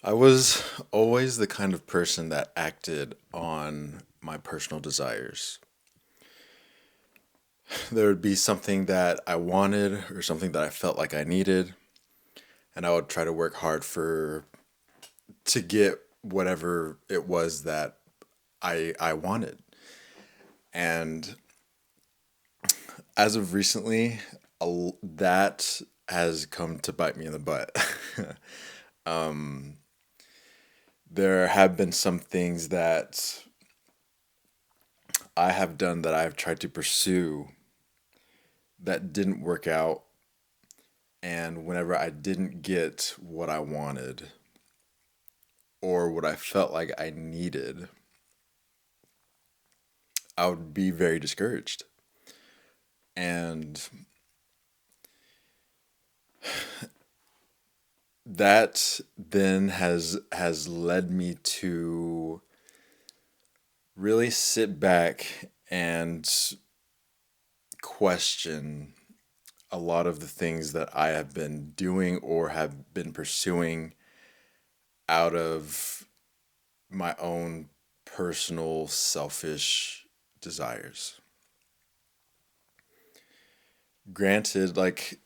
I was always the kind of person that acted on my personal desires. There would be something that I wanted or something that I felt like I needed, and I would try to work hard for to get whatever it was that I wanted. And as of recently, that has come to bite me in the butt. There have been some things that I have done that I've tried to pursue that didn't work out. And whenever I didn't get what I wanted or what I felt like I needed, I would be very discouraged. And that then has led me to really sit back and question a lot of the things that I have been doing or have been pursuing out of my own personal selfish desires. Granted, like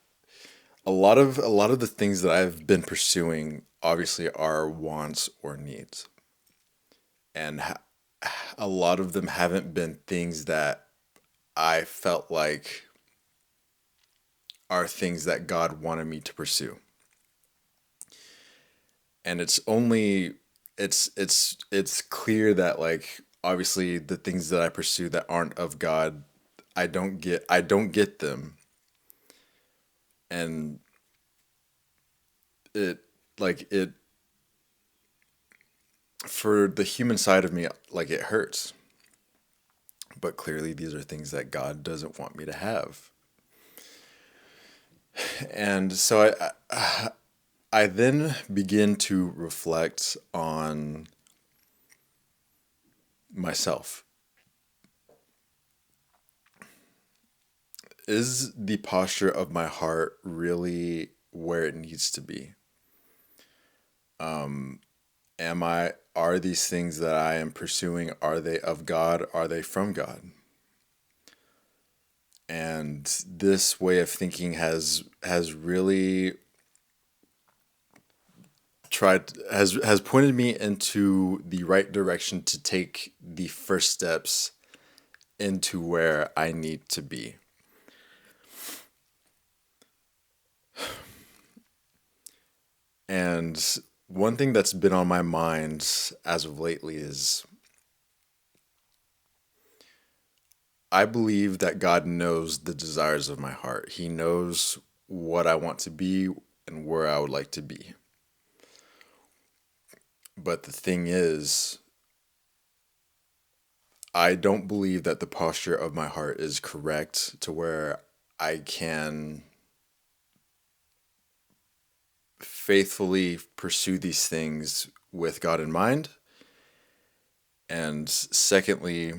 a lot of the things that I've been pursuing obviously are wants or needs. And a lot of them haven't been things that I felt like are things that God wanted me to pursue. And it's clear that like obviously the things that I pursue that aren't of God, I don't get them. And it it for the human side of me, like it hurts. But clearly these are things that God doesn't want me to have. And so I then begin to reflect on myself. Is the posture of my heart really where it needs to be? Am I are these things that I am pursuing, are they of God? Are they from God? And this way of thinking has really has pointed me into the right direction to take the first steps into where I need to be. And one thing that's been on my mind as of lately is I believe that God knows the desires of my heart. He knows what I want to be and where I would like to be. But the thing is, I don't believe that the posture of my heart is correct to where I can faithfully pursue these things with God in mind. And secondly,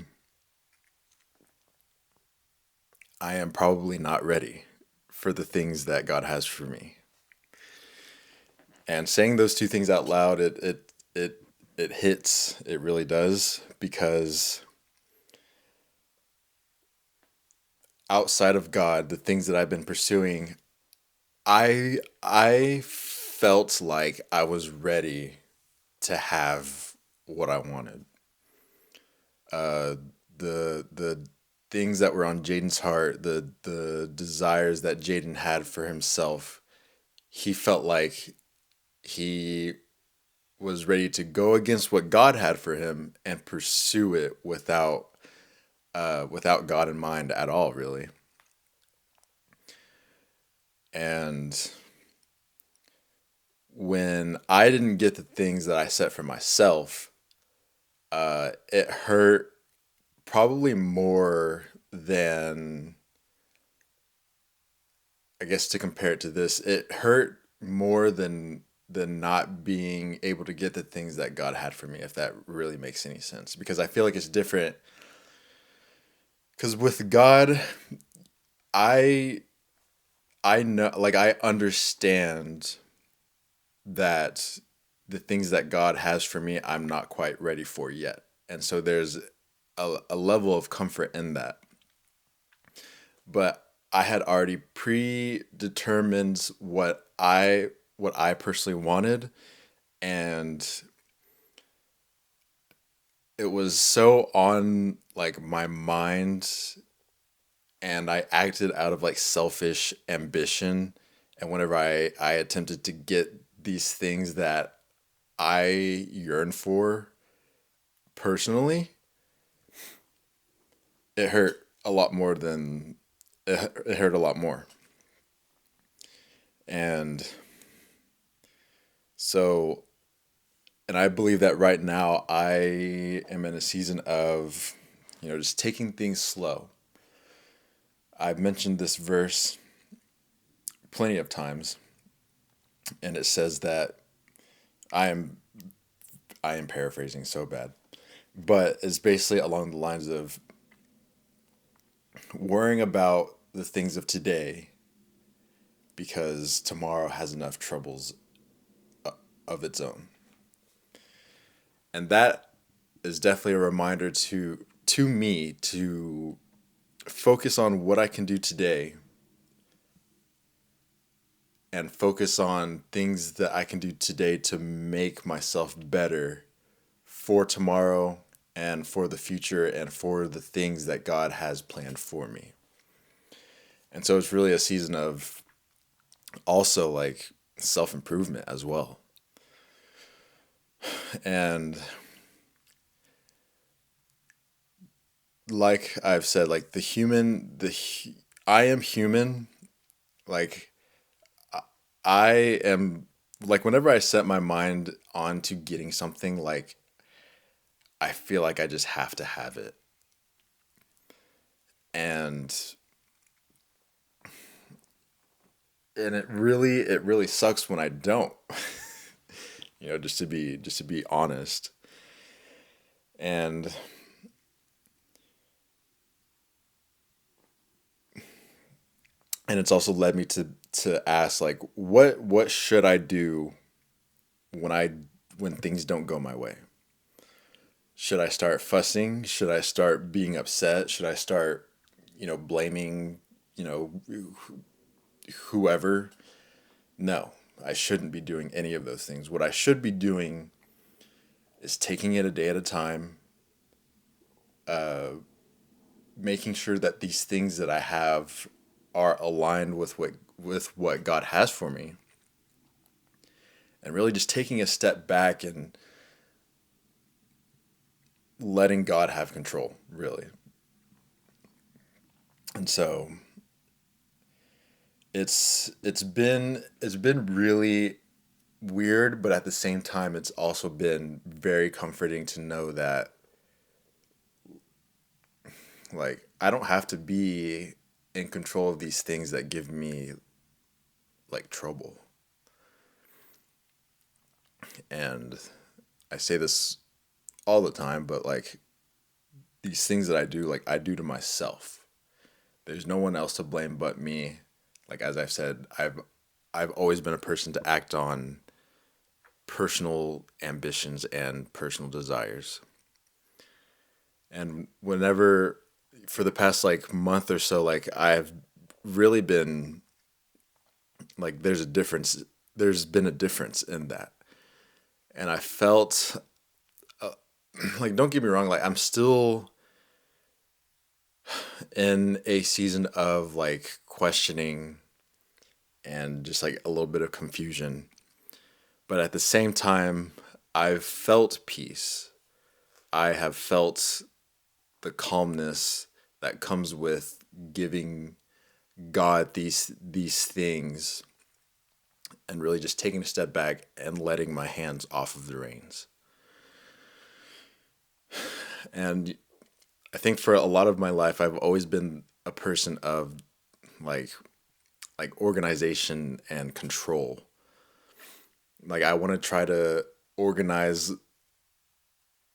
I am probably not ready for the things that God has for me. And saying those two things out loud, it hits. It really does because outside of God, the things that I've been pursuing, I felt like I was ready to have what I wanted. Uh, the things that were on Jaden's heart, the desires that Jaden had for himself, he felt like he was ready to go against what God had for him and pursue it without God in mind at all, really. And when I didn't get the things that I set for myself, it hurt probably more than, I guess to compare it to this, it hurt more than not being able to get the things that God had for me, if that really makes any sense. Because I feel like it's different. Because with God, I I know, like I understand that the things that God has for me, I'm not quite ready for yet. And so there's a level of comfort in that. But I had already predetermined what I personally wanted, and it was so on like my mind, and I acted out of like selfish ambition. And whenever I attempted to get these things that I yearn for personally, it hurt a lot more than it hurt a lot more. And so, and I believe that right now I am in a season of, just taking things slow. I've mentioned this verse plenty of times, and it says that I am I am paraphrasing so bad, but it's basically along the lines of worrying about the things of today because tomorrow has enough troubles of its own. And that is definitely a reminder to me to focus on what I can do today and focus on things that I can do today to make myself better for tomorrow and for the future and for the things that God has planned for me. And so it's really a season of also like self improvement as well. And like I've said, like I am human. Like I am, like whenever I set my mind on to getting something, like I feel like I just have to have it. And it really sucks when I don't. Just to be honest. And it's also led me to ask like what should I do when I when things don't go my way? Should I start fussing? Should I start being upset? Should I start, blaming, you know, whoever? No, I shouldn't be doing any of those things. What I should be doing is taking it a day at a time, making sure that these things that I have are aligned with what God has for me, and really just taking a step back and letting God have control, really. And so it's been really weird, but at the same time it's also been very comforting to know that like I don't have to be in control of these things that give me like trouble. And I say this all the time, but like these things that I do, like I do to myself. There's no one else to blame but me. Like as I've said, I've always been a person to act on personal ambitions and personal desires. And whenever for the past like month or so, like I've really been like there's been a difference in that. And I felt like don't get me wrong, like I'm still in a season of like questioning and just like a little bit of confusion. But at the same time, I've felt peace. I have felt the calmness that comes with giving God these things and really just taking a step back and letting my hands off of the reins. And I think for a lot of my life I've always been a person of like organization and control. Like I want to try to organize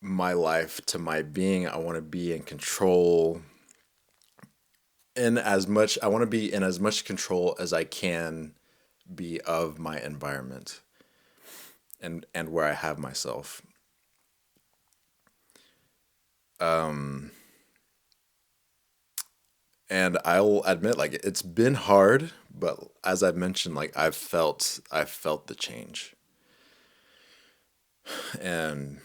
my life to my being. I want to be in control I want to be in as much control as I can be of my environment. and where I have myself. And I'll admit, like, it's been hard, but as I've mentioned, like, I've felt the change. And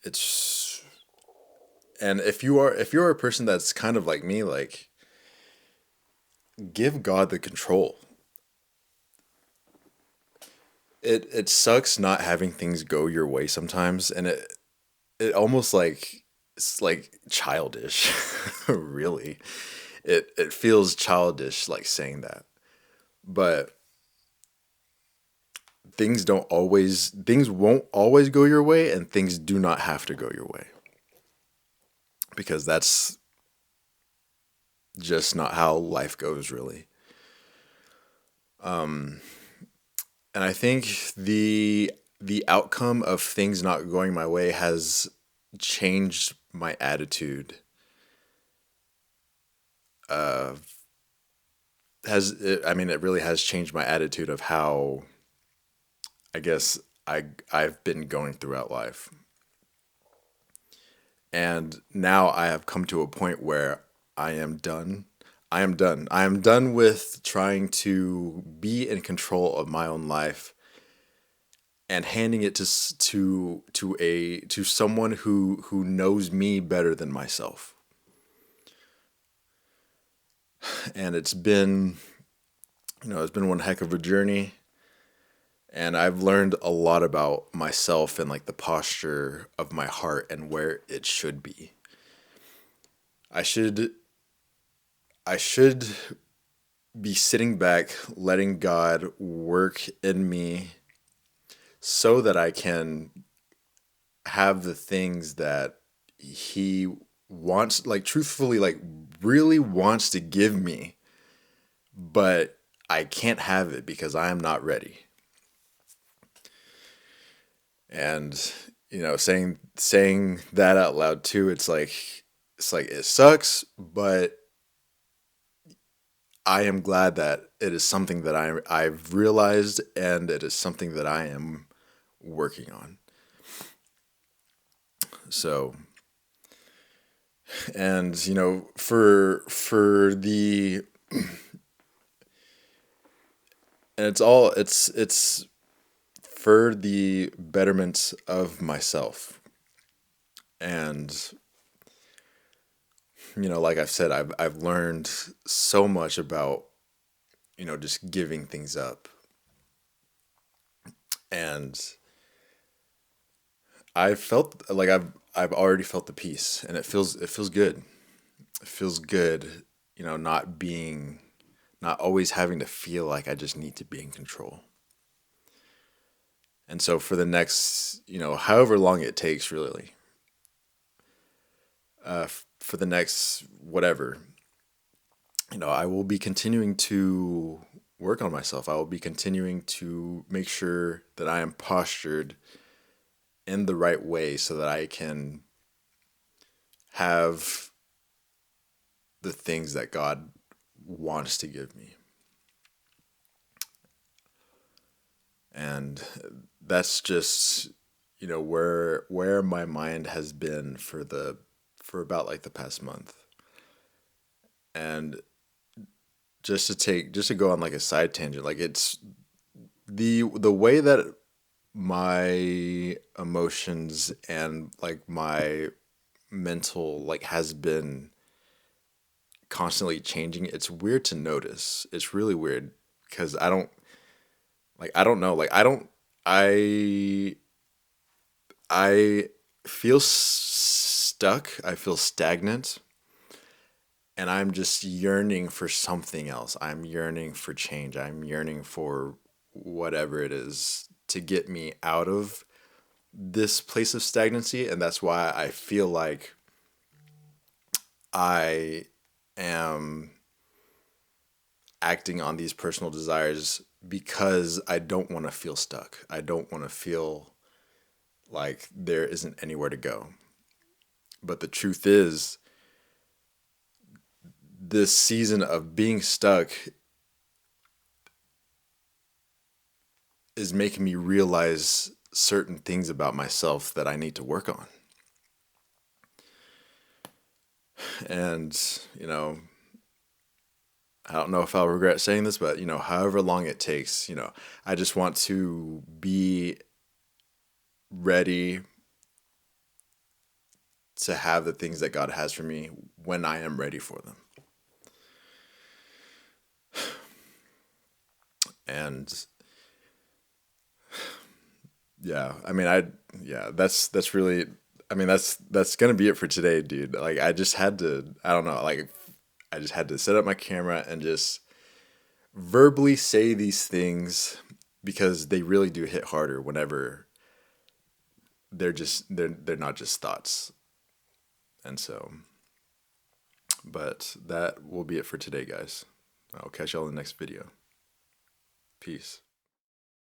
it's and if you're a person that's kind of like me, like, give God the control. It sucks not having things go your way sometimes, and it almost like it's like childish, really. It feels childish like saying that. But things won't always go your way, and things do not have to go your way, because that's just not how life goes, really. And I think the outcome of things not going my way has changed my attitude. Uh, I mean, it really has changed my attitude of how I guess I've been going throughout life. And now I have come to a point where I am done. I am done. I am done with trying to be in control of my own life and handing it to someone who knows me better than myself. And it's been one heck of a journey, and I've learned a lot about myself and like the posture of my heart and where it should be. I should I should be sitting back, letting God work in me so that I can have the things that He wants, like, truthfully, like, really wants to give me, but I can't have it because I am not ready. And saying that out loud too, it's like it sucks, but I am glad that it is something that I've realized, and it is something that I am working on. So, and for the and it's for the betterment of myself. And like I've said, I've learned so much about just giving things up. And I felt like I've already felt the peace, and it feels good. It feels good, not always having to feel like I just need to be in control. And so for the next, however long it takes, really, for the next whatever, I will be continuing to work on myself. I will be continuing to make sure that I am postured in the right way so that I can have the things that God wants to give me. And that's just, where my mind has been for about like the past month. And just to go on like a side tangent, like, it's the way that my emotions and like my mental like has been constantly changing. It's weird to notice. It's really weird because I don't know, like, I I feel stuck. I feel stagnant, and I'm just yearning for something else. I'm yearning for change. I'm yearning for whatever it is to get me out of this place of stagnancy. And that's why I feel like I am acting on these personal desires, because I don't want to feel stuck. I don't want to feel like there isn't anywhere to go. But the truth is, this season of being stuck is making me realize certain things about myself that I need to work on. And, you know, I don't know if I'll regret saying this, but, however long it takes, I just want to be ready to have the things that God has for me when I am ready for them. And yeah, I mean, that's really, I mean, that's gonna be it for today, dude. Like, I just had to, I don't know, like, I just had to set up my camera and just verbally say these things because they really do hit harder whenever they're not just thoughts. And so, but that will be it for today, guys. I'll catch y'all in the next video. Peace.